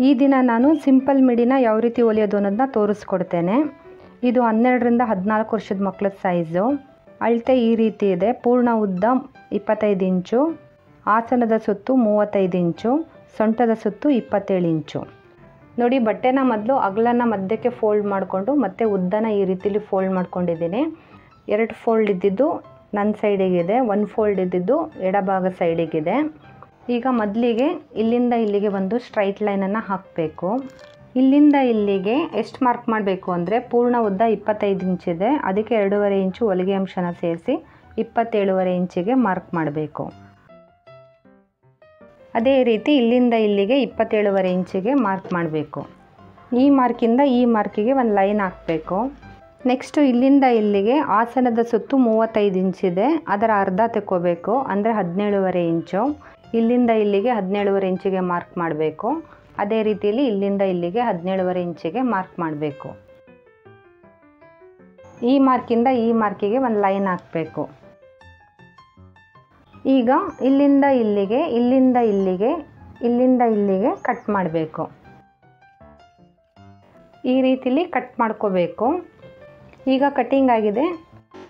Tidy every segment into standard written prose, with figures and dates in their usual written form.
ಈ ದಿನ ನಾನು ಸಿಂಪಲ್ ಮಿಡಿನ ಯಾವ ರೀತಿ ಹೊಲಿಯೋದು ಅನ್ನೋದನ್ನ ತೋರಿಸ್ಕೊಡ್ತೇನೆ. ಇದು 12ರಿಂದ 14 ವರ್ಷದ ಮಕ್ಕಳ ಸೈಜು. ಅಳತೆ ಈ ರೀತಿ ಇದೆ. ಪೂರ್ಣ ಉದ್ದ 25 ಇಂಚು, ಆಸನದ ಸುತ್ತು 35 ಇಂಚು, ಸೊಂಟದ ಸುತ್ತು 27 ಇಂಚು. ನೋಡಿ, ಬಟ್ಟೆನ ಮೊದಲು ಅಗಲನ ಮಧ್ಯಕ್ಕೆ ಫೋಲ್ಡ್ ಮಾಡಿಕೊಂಡು ಮತ್ತೆ ಉದ್ದನ ಈ ರೀತಿಲಿ ಫೋಲ್ಡ್ ಮಾಡ್ಕೊಂಡಿದ್ದೀನಿ. 2 ಫೋಲ್ಡ್ ಇದ್ದಿದ್ದು ನನ್ನ ಸೈಡಿಗಿದೆ, 1 ಫೋಲ್ಡ್ ಇದ್ದಿದ್ದು ಎಡಭಾಗ ಸೈಡಿಗಿದೆ. ಈಗ ಮೊದಲಿಗೆ ಇಲ್ಲಿಂದ ಇಲ್ಲಿಗೆ ಒಂದು ಸ್ಟ್ರೈಟ್ ಲೈನನ್ನು ಹಾಕಬೇಕು. ಇಲ್ಲಿಂದ ಇಲ್ಲಿಗೆ ಎಷ್ಟು ಮಾರ್ಕ್ ಮಾಡಬೇಕು ಅಂದರೆ, ಪೂರ್ಣ ಉದ್ದ 25 ಇಂಚಿದೆ, ಅದಕ್ಕೆ 2.5 ಇಂಚು ಹೊಲಿಗೆ ಅಂಶನ ಸೇರಿಸಿ 27.5 ಇಂಚಿಗೆ ಮಾರ್ಕ್ ಮಾಡಬೇಕು. ಅದೇ ರೀತಿ ಇಲ್ಲಿಂದ ಇಲ್ಲಿಗೆ 27.5 ಇಂಚಿಗೆ ಮಾರ್ಕ್ ಮಾಡಬೇಕು. ಈ ಮಾರ್ಕಿಂದ ಈ ಮಾರ್ಕಿಗೆ ಒಂದು ಲೈನ್ ಹಾಕಬೇಕು. ನೆಕ್ಸ್ಟು ಇಲ್ಲಿಂದ ಇಲ್ಲಿಗೆ ಆಸನದ ಸುತ್ತು 35 ಇಂಚಿದೆ, ಅದರ ಅರ್ಧ ತೆಕ್ಕೋಬೇಕು, ಅಂದರೆ 17.5 ಇಂಚು. ಇಲ್ಲಿಂದ ಇಲ್ಲಿಗೆ 17.5 ಇಂಚಿಗೆ ಮಾರ್ಕ್ ಮಾಡಬೇಕು. ಅದೇ ರೀತಿಯಲ್ಲಿ ಇಲ್ಲಿಂದ ಇಲ್ಲಿಗೆ 17.5 ಇಂಚಿಗೆ ಮಾರ್ಕ್ ಮಾಡಬೇಕು. ಈ ಮಾರ್ಕಿಂದ ಈ ಮಾರ್ಕಿಗೆ ಒಂದು ಲೈನ್ ಹಾಕಬೇಕು. ಈಗ ಇಲ್ಲಿಂದ ಇಲ್ಲಿಗೆ, ಇಲ್ಲಿಂದ ಇಲ್ಲಿಗೆ, ಇಲ್ಲಿಂದ ಇಲ್ಲಿಗೆ ಕಟ್ ಮಾಡಬೇಕು. ಈ ರೀತಿಲಿ ಕಟ್ ಮಾಡ್ಕೋಬೇಕು. ಈಗ ಕಟ್ಟಿಂಗ್ ಆಗಿದೆ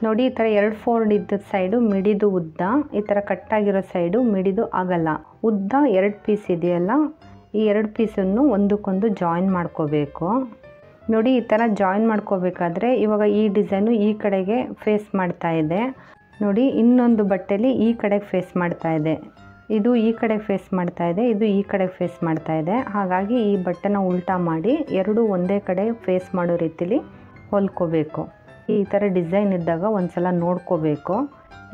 ನೋಡಿ. ಈ ಥರ 2 ಫೋಲ್ಡ್ ಇದ್ದ ಸೈಡು ಮಿಡಿದು ಉದ್ದ, ಈ ಥರ ಕಟ್ಟಾಗಿರೋ ಸೈಡು ಮಿಡಿದು ಅಗಲ. ಉದ್ದ 2 ಪೀಸ್ ಇದೆಯಲ್ಲ, ಈ 2 ಪೀಸನ್ನು ಒಂದಕ್ಕೊಂದು ಜಾಯಿನ್ ಮಾಡ್ಕೋಬೇಕು. ನೋಡಿ, ಈ ಥರ ಜಾಯಿನ್ ಮಾಡ್ಕೋಬೇಕಾದ್ರೆ ಇವಾಗ ಈ ಡಿಸೈನು ಈ ಕಡೆಗೆ ಫೇಸ್ ಮಾಡ್ತಾ ಇದೆ. ನೋಡಿ, ಇನ್ನೊಂದು ಬಟ್ಟೆಲಿ ಈ ಕಡೆಗೆ ಫೇಸ್ ಮಾಡ್ತಾ ಇದೆ, ಇದು ಈ ಕಡೆಗೆ ಫೇಸ್ ಮಾಡ್ತಾ ಇದೆ, ಇದು ಈ ಕಡೆಗೆ ಫೇಸ್ ಮಾಡ್ತಾ ಇದೆ. ಹಾಗಾಗಿ ಈ ಬಟ್ಟೆನ ಉಲ್ಟಾ ಮಾಡಿ ಎರಡೂ ಒಂದೇ ಕಡೆ ಫೇಸ್ ಮಾಡೋ ರೀತಿಲಿ ಹೊಲ್ಕೋಬೇಕು. ಈ ಥರ ಡಿಸೈನ್ ಇದ್ದಾಗ ಒಂದ್ಸಲ ನೋಡ್ಕೋಬೇಕು.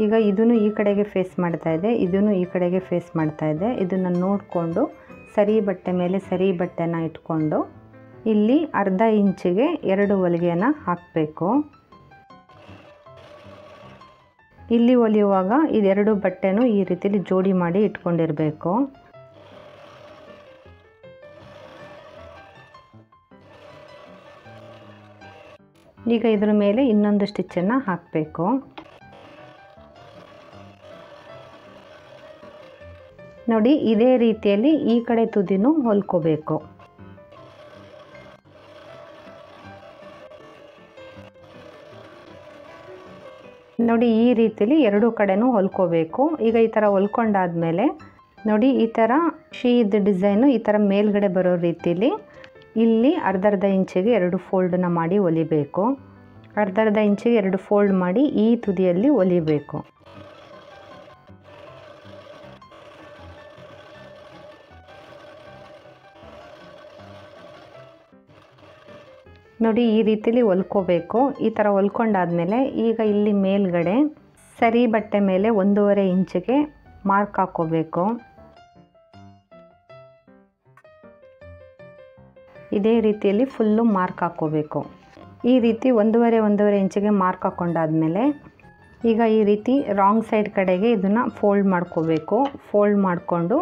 ಈಗ ಇದನ್ನು ಈ ಕಡೆಗೆ ಫೇಸ್ ಮಾಡ್ತಾ ಇದೆ, ಇದನ್ನು ಈ ಕಡೆಗೆ ಫೇಸ್ ಮಾಡ್ತಾ ಇದೆ. ಇದನ್ನು ನೋಡಿಕೊಂಡು ಸರಿ ಬಟ್ಟೆ ಮೇಲೆ ಸರಿ ಬಟ್ಟೆನ ಇಟ್ಕೊಂಡು ಇಲ್ಲಿ ಅರ್ಧ ಇಂಚಿಗೆ 2 ಹೊಲಿಗೆನ ಹಾಕಬೇಕು. ಇಲ್ಲಿ ಹೊಲಿಯುವಾಗ ಇದೆರಡು ಬಟ್ಟೆನೂ ಈ ರೀತಿಲಿ ಜೋಡಿ ಮಾಡಿ ಇಟ್ಕೊಂಡಿರಬೇಕು. ಈಗ ಇದರ ಮೇಲೆ ಇನ್ನೊಂದು ಸ್ಟಿಚ್ಚನ್ನು ಹಾಕಬೇಕು. ನೋಡಿ, ಇದೇ ರೀತಿಯಲ್ಲಿ ಈ ಕಡೆ ತುದಿನೂ ಹೊಲ್ಕೋಬೇಕು. ನೋಡಿ, ಈ ರೀತಿಲಿ ಎರಡೂ ಕಡೆನೂ ಹೊಲ್ಕೋಬೇಕು. ಈಗ ಈ ಥರ ಹೊಲ್ಕೊಂಡಾದ್ಮೇಲೆ ನೋಡಿ, ಈ ಥರ ಶೀದ್ ಡಿಸೈನು ಈ ಥರ ಮೇಲ್ಗಡೆ ಬರೋ ರೀತಿಲಿ ಇಲ್ಲಿ ಅರ್ಧ ಇಂಚಿಗೆ 2 ಫೋಲ್ಡನ್ನ ಮಾಡಿ ಹೊಲಿಬೇಕು. ಅರ್ಧ ಇಂಚಿಗೆ 2 ಫೋಲ್ಡ್ ಮಾಡಿ ಈ ತುದಿಯಲ್ಲಿ ಹೊಲಿಬೇಕು. ನೋಡಿ, ಈ ರೀತಿಲಿ ಹೊಲ್ಕೋಬೇಕು. ಈ ಥರ ಹೊಲ್ಕೊಂಡಾದ್ಮೇಲೆ ಈಗ ಇಲ್ಲಿ ಮೇಲ್ಗಡೆ ಸರಿ ಬಟ್ಟೆ ಮೇಲೆ 1.5 ಇಂಚಿಗೆ ಮಾರ್ಕ್ ಹಾಕೋಬೇಕು. ಇದೇ ರೀತಿಯಲ್ಲಿ ಫುಲ್ಲು ಮಾರ್ಕ್ ಹಾಕೋಬೇಕು. ಈ ರೀತಿ 1.5 ಇಂಚಿಗೆ ಮಾರ್ಕ್ ಹಾಕೊಂಡಾದ್ಮೇಲೆ ಈಗ ಈ ರೀತಿ ರಾಂಗ್ ಸೈಡ್ ಕಡೆಗೆ ಇದನ್ನು ಫೋಲ್ಡ್ ಮಾಡ್ಕೋಬೇಕು. ಫೋಲ್ಡ್ ಮಾಡಿಕೊಂಡು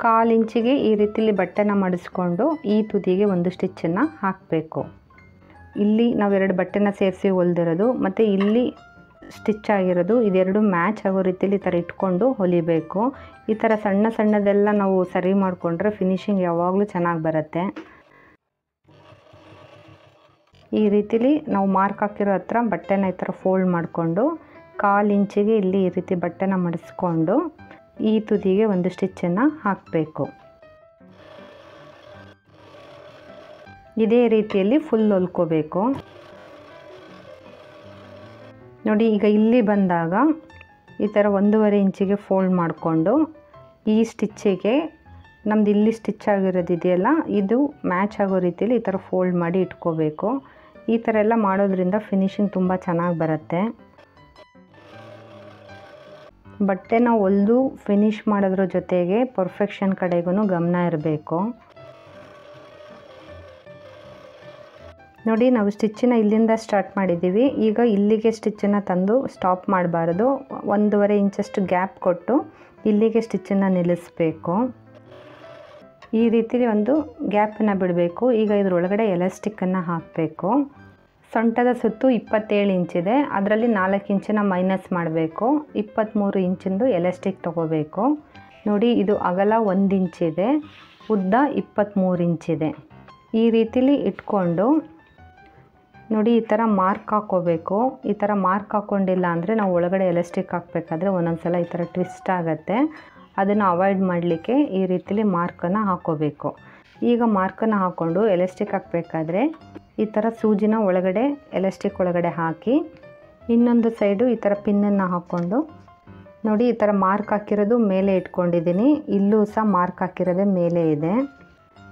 1/4 ಇಂಚಿಗೆ ಈ ರೀತಿಲಿ ಬಟ್ಟೆನ ಮಡಿಸ್ಕೊಂಡು ಈ ತುದಿಗೆ ಒಂದು ಸ್ಟಿಚ್ಚನ್ನು ಹಾಕಬೇಕು. ಇಲ್ಲಿ ನಾವು 2 ಬಟ್ಟೆನ ಸೇರಿಸಿ ಹೊಲ್ದಿರೋದು ಮತ್ತು ಇಲ್ಲಿ ಸ್ಟಿಚ್ ಆಗಿರೋದು ಇದೆರಡು ಮ್ಯಾಚ್ ಆಗೋ ರೀತಿಲಿ ಈ ಥರ ಇಟ್ಕೊಂಡು ಹೊಲಿಬೇಕು. ಈ ಥರ ಸಣ್ಣ ಸಣ್ಣದೆಲ್ಲ ನಾವು ಸರಿ ಮಾಡಿಕೊಂಡ್ರೆ ಫಿನಿಶಿಂಗ್ ಯಾವಾಗಲೂ ಚೆನ್ನಾಗಿ ಬರುತ್ತೆ. ಈ ರೀತಿಲಿ ನಾವು ಮಾರ್ಕ್ ಹಾಕಿರೋ ಹತ್ರ ಬಟ್ಟೆನ ಈ ಥರ ಫೋಲ್ಡ್ ಮಾಡಿಕೊಂಡು 1/4 ಇಂಚಿಗೆ ಇಲ್ಲಿ ಈ ರೀತಿ ಬಟ್ಟೆನ ಮಡಿಸ್ಕೊಂಡು ಈ ತುದಿಗೆ ಒಂದು ಸ್ಟಿಚ್ಚನ್ನು ಹಾಕಬೇಕು. ಇದೇ ರೀತಿಯಲ್ಲಿ ಫುಲ್ ಹೊಲ್ಕೋಬೇಕು. ನೋಡಿ, ಈಗ ಇಲ್ಲಿ ಬಂದಾಗ ಈ ಥರ 1.5 ಇಂಚಿಗೆ ಫೋಲ್ಡ್ ಮಾಡಿಕೊಂಡು ಈ ಸ್ಟಿಚ್ಚಿಗೆ ನಮ್ದು ಇಲ್ಲಿ ಸ್ಟಿಚ್ ಆಗಿರೋದಿದೆಯಲ್ಲ ಇದು ಮ್ಯಾಚ್ ಆಗೋ ರೀತಿಯಲ್ಲಿ ಈ ಥರ ಫೋಲ್ಡ್ ಮಾಡಿ ಇಟ್ಕೋಬೇಕು. ಈ ಥರ ಎಲ್ಲ ಮಾಡೋದ್ರಿಂದ ಫಿನಿಶಿಂಗ್ ತುಂಬ ಚೆನ್ನಾಗಿ ಬರುತ್ತೆ. ಬಟ್ಟೆನ ಹೊಲಿದು ಫಿನಿಶ್ ಮಾಡೋದ್ರ ಜೊತೆಗೆ ಪರ್ಫೆಕ್ಷನ್ ಕಡೆಗೂ ಗಮನ ಇರಬೇಕು. ನೋಡಿ, ನಾವು ಸ್ಟಿಚ್ಚನ್ನ ಇಲ್ಲಿಂದ ಸ್ಟಾರ್ಟ್ ಮಾಡಿದ್ದೀವಿ. ಈಗ ಇಲ್ಲಿಗೆ ಸ್ಟಿಚ್ಚನ್ನು ತಂದು ಸ್ಟಾಪ್ ಮಾಡಬಾರ್ದು. 1.5 ಇಂಚಷ್ಟು ಗ್ಯಾಪ್ ಕೊಟ್ಟು ಇಲ್ಲಿಗೆ ಸ್ಟಿಚ್ಚನ್ನು ನಿಲ್ಲಿಸಬೇಕು. ಈ ರೀತಿಲಿ ಒಂದು ಗ್ಯಾಪನ್ನು ಬಿಡಬೇಕು. ಈಗ ಇದರೊಳಗಡೆ ಎಲಾಸ್ಟಿಕ್ಕನ್ನು ಹಾಕಬೇಕು. ಸೊಂಟದ ಸುತ್ತು 27 ಇಂಚಿದೆ, ಅದರಲ್ಲಿ 4 ಇಂಚನ್ನು ಮೈನಸ್ ಮಾಡಬೇಕು. 23 ಇಂಚಿಂದು ಎಲಾಸ್ಟಿಕ್ ತೊಗೋಬೇಕು. ನೋಡಿ ಇದು ಅಗಲ 1 ಇಂಚಿದೆ, ಉದ್ದ 23 ಇಂಚಿದೆ. ಈ ರೀತಿಲಿ ಇಟ್ಕೊಂಡು ನೋಡಿ ಈ ಥರ ಮಾರ್ಕ್ ಹಾಕ್ಕೋಬೇಕು. ಈ ಥರ ಮಾರ್ಕ್ ಹಾಕ್ಕೊಂಡಿಲ್ಲ ಅಂದರೆ ನಾವು ಒಳಗಡೆ ಎಲಾಸ್ಟಿಕ್ ಹಾಕಬೇಕಾದ್ರೆ ಒಂದೊಂದು ಸಲ ಈ ಥರ ಟ್ವಿಸ್ಟ್ ಆಗುತ್ತೆ. ಅದನ್ನು ಅವಾಯ್ಡ್ ಮಾಡಲಿಕ್ಕೆ ಈ ರೀತಿಲಿ ಮಾರ್ಕನ್ನು ಹಾಕ್ಕೋಬೇಕು. ಈಗ ಮಾರ್ಕನ್ನು ಹಾಕ್ಕೊಂಡು ಎಲಾಸ್ಟಿಕ್ ಹಾಕಬೇಕಾದ್ರೆ ಈ ಥರ ಸೂಜಿನ ಒಳಗಡೆ ಎಲಾಸ್ಟಿಕ್ ಒಳಗಡೆ ಹಾಕಿ ಇನ್ನೊಂದು ಸೈಡು ಈ ಥರ ಪಿನ್ನನ್ನು ಹಾಕ್ಕೊಂಡು ನೋಡಿ ಈ ಥರ ಮಾರ್ಕ್ ಹಾಕಿರೋದು ಮೇಲೆ ಇಟ್ಕೊಂಡಿದ್ದೀನಿ. ಇಲ್ಲೂ ಸಹ ಮಾರ್ಕ್ ಹಾಕಿರೋದೇ ಮೇಲೆ ಇದೆ.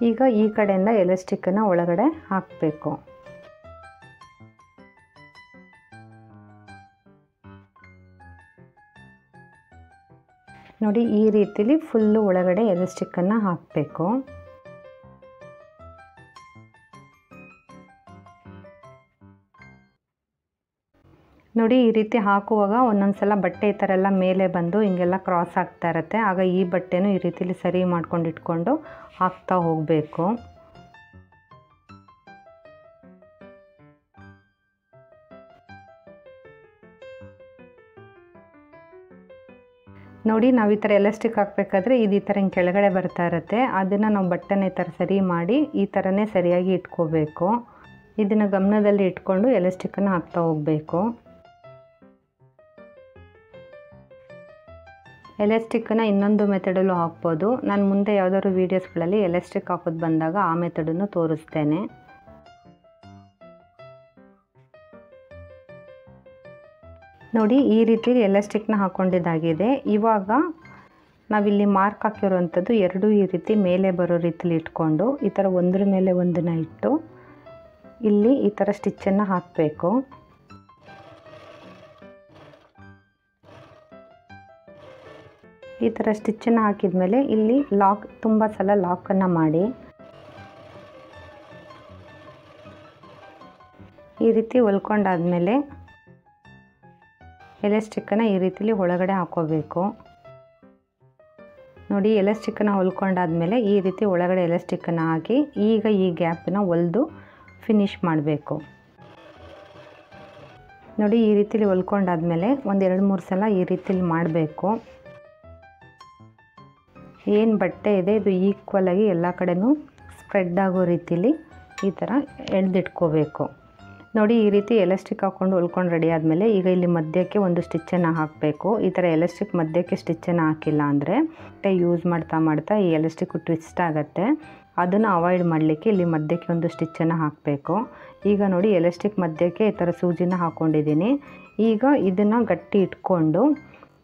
ಈಗ ಈ ಕಡೆಯಿಂದ ಎಲಾಸ್ಟಿಕ್ಕನ್ನು ಒಳಗಡೆ ಹಾಕಬೇಕು. ನೋಡಿ ಈ ರೀತಿಲಿ ಫುಲ್ಲು ಒಳಗಡೆ ಎಲಾಸ್ಟಿಕ್ಕನ್ನು ಹಾಕಬೇಕು. ನೋಡಿ ಈ ರೀತಿ ಹಾಕುವಾಗ ಒಂದೊಂದು ಸಲ ಬಟ್ಟೆ ಈ ಥರ ಎಲ್ಲ ಮೇಲೆ ಬಂದು ಹಿಂಗೆಲ್ಲ ಕ್ರಾಸ್ ಆಗ್ತಾ ಇರುತ್ತೆ. ಆಗ ಈ ಬಟ್ಟೆನೂ ಈ ರೀತಿಲಿ ಸರಿ ಮಾಡ್ಕೊಂಡು ಇಟ್ಕೊಂಡು ಹಾಕ್ತಾ ಹೋಗಬೇಕು. ನೋಡಿ ನಾವು ಈ ಥರ ಎಲಾಸ್ಟಿಕ್ ಹಾಕಬೇಕಾದ್ರೆ ಇದು ಈ ಥರ ಹಿಂಗೆ ಕೆಳಗಡೆ ಬರ್ತಾ ಇರುತ್ತೆ. ಅದನ್ನು ನಾವು ಬಟ್ಟೆನ ಈ ಥರ ಸರಿ ಮಾಡಿ ಈ ಥರನೇ ಸರಿಯಾಗಿ ಇಟ್ಕೋಬೇಕು. ಇದನ್ನು ಗಮನದಲ್ಲಿ ಇಟ್ಕೊಂಡು ಎಲಾಸ್ಟಿಕ್ಕನ್ನು ಹಾಕ್ತಾ ಹೋಗಬೇಕು. ಎಲಾಸ್ಟಿಕ್ಕನ್ನು ಇನ್ನೊಂದು ಮೆಥಡಲ್ಲೂ ಹಾಕ್ಬೋದು. ನಾನು ಮುಂದೆ ಯಾವುದಾದ್ರು ವೀಡಿಯೋಸ್ಗಳಲ್ಲಿ ಎಲಾಸ್ಟಿಕ್ ಹಾಕೋದು ಬಂದಾಗ ಆ ಮೆಥಡನ್ನು ತೋರಿಸ್ತೇನೆ. ನೋಡಿ ಈ ರೀತಿ ಎಲಾಸ್ಟಿಕ್ನ ಹಾಕ್ಕೊಂಡಿದ್ದಾಗಿದೆ. ಇವಾಗ ನಾವಿಲ್ಲಿ ಮಾರ್ಕ್ ಹಾಕಿರೋವಂಥದ್ದು ಎರಡೂ ಈ ರೀತಿ ಮೇಲೆ ಬರೋ ರೀತಿಲಿ ಇಟ್ಕೊಂಡು ಈ ಥರ ಒಂದ್ರ ಮೇಲೆ ಒಂದನ್ನು ಇಟ್ಟು ಇಲ್ಲಿ ಈ ಥರ ಸ್ಟಿಚ್ಚನ್ನು ಹಾಕಬೇಕು. ಈ ಥರ ಸ್ಟಿಚ್ಚನ್ನು ಹಾಕಿದ ಮೇಲೆ ಇಲ್ಲಿ ಲಾಕ್ ತುಂಬ ಸಲ ಲಾಕನ್ನು ಮಾಡಿ ಈ ರೀತಿ ಹೊಲ್ಕೊಂಡಾದ್ಮೇಲೆ ಎಲಾಸ್ಟಿಕ್ಕನ್ನು ಈ ರೀತಿಲಿ ಒಳಗಡೆ ಹಾಕೋಬೇಕು. ನೋಡಿ ಎಲಾಸ್ಟಿಕ್ಕನ್ನು ಹೊಲ್ಕೊಂಡಾದ್ಮೇಲೆ ಈ ರೀತಿ ಒಳಗಡೆ ಎಲಾಸ್ಟಿಕ್ಕನ್ನು ಹಾಕಿ ಈಗ ಈ ಗ್ಯಾಪನ್ನು ಹೊಲಿದು ಫಿನಿಶ್ ಮಾಡಬೇಕು. ನೋಡಿ ಈ ರೀತಿಲಿ ಹೊಲ್ಕೊಂಡಾದ್ಮೇಲೆ ಒಂದು 2-3 ಸಲ ಈ ರೀತಿಲಿ ಮಾಡಬೇಕು. ಏನು ಬಟ್ಟೆ ಇದೆ ಇದು ಈಕ್ವಲಾಗಿ ಎಲ್ಲ ಕಡೆನೂ ಸ್ಪ್ರೆಡ್ ಆಗೋ ರೀತಿಲಿ ಈ ಥರ ಎಳೆದಿಟ್ಕೋಬೇಕು. ನೋಡಿ ಈ ರೀತಿ ಎಲಾಸ್ಟಿಕ್ ಹಾಕ್ಕೊಂಡು ಹೊಲ್ಕೊಂಡು ರೆಡಿ ಆದಮೇಲೆ ಈಗ ಇಲ್ಲಿ ಮಧ್ಯಕ್ಕೆ ಒಂದು ಸ್ಟಿಚ್ಚನ್ನು ಹಾಕಬೇಕು. ಈ ಥರ ಎಲಾಸ್ಟಿಕ್ ಮಧ್ಯಕ್ಕೆ ಸ್ಟಿಚ್ಚನ್ನು ಹಾಕಿಲ್ಲ ಅಂದರೆ ಯೂಸ್ ಮಾಡ್ತಾ ಈ ಎಲಾಸ್ಟಿಕ್ ಟ್ವಿಸ್ಟ್ ಆಗುತ್ತೆ. ಅದನ್ನು ಅವಾಯ್ಡ್ ಮಾಡಲಿಕ್ಕೆ ಇಲ್ಲಿ ಮಧ್ಯಕ್ಕೆ ಒಂದು ಸ್ಟಿಚ್ಚನ್ನು ಹಾಕಬೇಕು. ಈಗ ನೋಡಿ ಎಲಾಸ್ಟಿಕ್ ಮಧ್ಯಕ್ಕೆ ಈ ಥರ ಸೂಜಿನ ಹಾಕ್ಕೊಂಡಿದ್ದೀನಿ. ಈಗ ಇದನ್ನು ಗಟ್ಟಿ ಇಟ್ಕೊಂಡು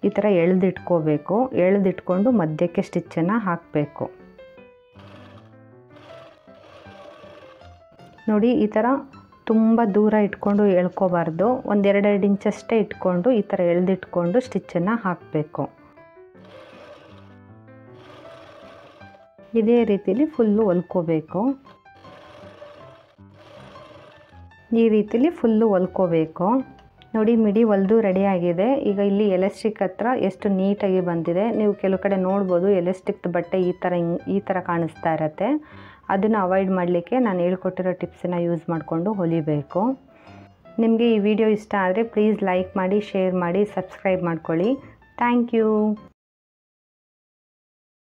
ಈ ಥರ ಎಳೆದಿಟ್ಕೋಬೇಕು. ಎಳೆದಿಟ್ಕೊಂಡು ಮಧ್ಯಕ್ಕೆ ಸ್ಟಿಚ್ಚನ್ನು ಹಾಕಬೇಕು. ನೋಡಿ ಈ ಥರ ತುಂಬ ದೂರ ಇಟ್ಕೊಂಡು ಎಳ್ಕೋಬಾರ್ದು. ಒಂದು 2 ಇಂಚಷ್ಟೇ ಇಟ್ಕೊಂಡು ಈ ಥರ ಎಳೆದಿಟ್ಕೊಂಡು ಸ್ಟಿಚ್ಚನ್ನು ಹಾಕಬೇಕು. ಇದೇ ರೀತಿಲಿ ಫುಲ್ಲು ಹೊಲ್ಕೋಬೇಕು. ಈ ರೀತಿಲಿ ಫುಲ್ಲು ಹೊಲ್ಕೋಬೇಕು. ನೋಡಿ ಮಿಡಿ ಹೊಲಿದು ರೆಡಿಯಾಗಿದೆ. ಈಗ ಇಲ್ಲಿ ಎಲಾಸ್ಟಿಕ್ ಹತ್ರ ಎಷ್ಟು ನೀಟಾಗಿ ಬಂದಿದೆ. ನೀವು ಕೆಲವು ಕಡೆ ನೋಡ್ಬೋದು ಎಲಾಸ್ಟಿಕ್ ಬಟ್ಟೆ ಈ ಥರ ಕಾಣಿಸ್ತಾ ಇರುತ್ತೆ. ಅದನ್ನು ಅವಾಯ್ಡ್ ಮಾಡಲಿಕ್ಕೆ ನಾನು ಹೇಳ್ಕೊಟ್ಟಿರೋ ಟಿಪ್ಸನ್ನು ಯೂಸ್ ಮಾಡಿಕೊಂಡು ಹೊಲಿಬೇಕು. ನಿಮಗೆ ಈ ವಿಡಿಯೋ ಇಷ್ಟ ಆದರೆ ಪ್ಲೀಸ್ ಲೈಕ್ ಮಾಡಿ, ಶೇರ್ ಮಾಡಿ, ಸಬ್ಸ್ಕ್ರೈಬ್ ಮಾಡ್ಕೊಳ್ಳಿ. Thank you.